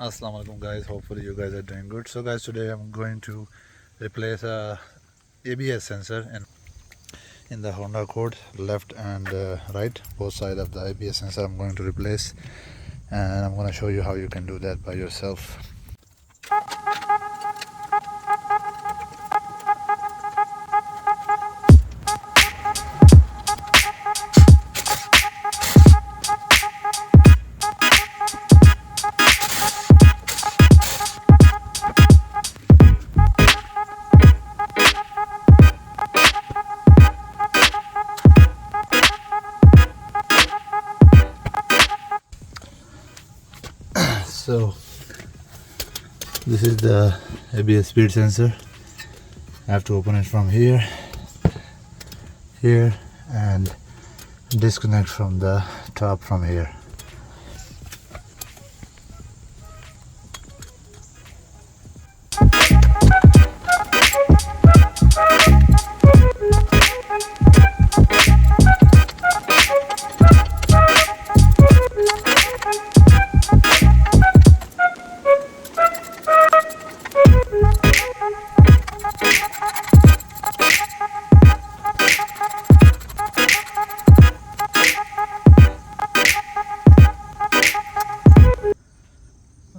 Assalamu alaikum guys, hopefully you guys are doing good. So guys, today I'm going to replace a ABS sensor in the Honda Accord, left and right, both sides of the ABS sensor I'm going to replace, and I'm going to show you how you can do that by yourself. So this is the ABS speed sensor. I have to open it from here, and disconnect from the top from here.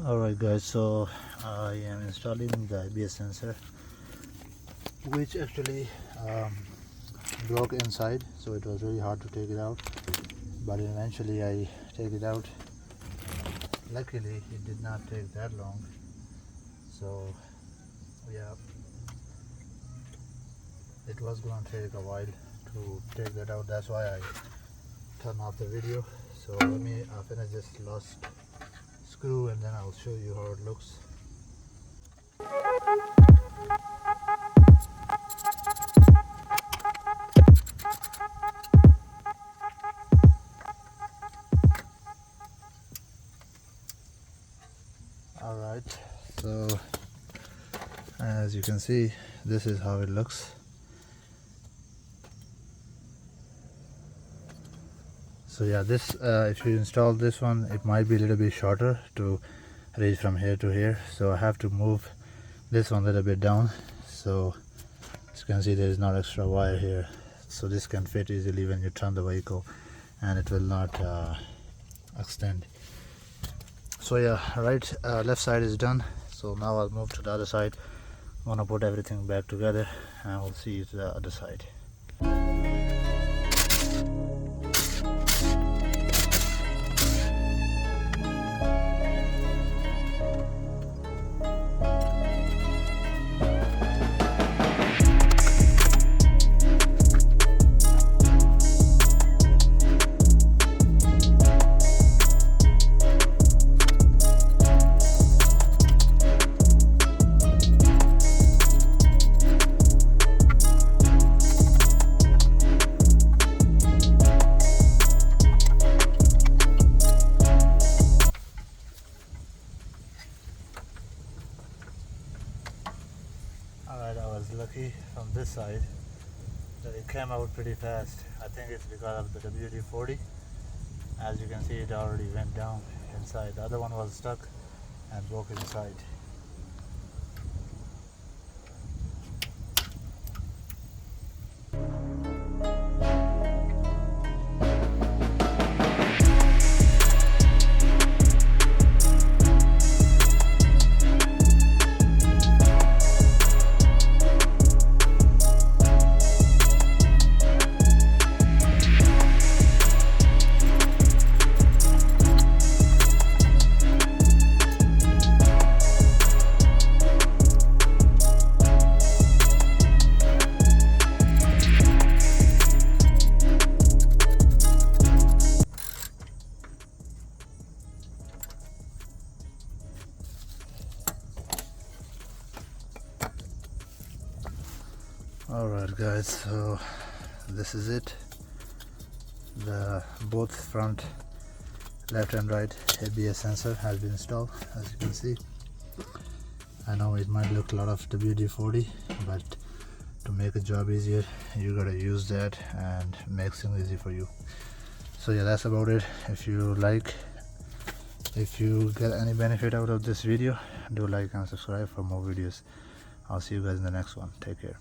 Alright guys, so I am installing the ABS sensor, which actually broke inside, so it was really hard to take it out, but eventually I take it out. Luckily it did not take that long, so yeah, it was going to take a while to take that out. That's why I turned off the video. So let me finish this last screw and then I'll show you how it looks. Alright, so as you can see, this is how it looks. So yeah, this if you install this one, it might be a little bit shorter to reach from here to here, so I have to move this one a little bit down. So as you can see, there is not extra wire here, so this can fit easily when you turn the vehicle and it will not extend. So yeah, right, left side is done. So now I'll move to the other side. I'm gonna put everything back together and we'll see you to the other side. Alright, I was lucky from this side that it came out pretty fast. I think it's because of the WD-40. As you can see, it already went down inside. The other one was stuck and broke inside. Alright guys, so this is it. The both front left and right ABS sensor has been installed. As you can see, I know it might look a lot of WD-40, but to make a job easier, you gotta use that and makes things easy for you. So yeah, that's about it. If you like If you get any benefit out of this video, do like and subscribe for more videos. I'll see you guys in the next one. Take care.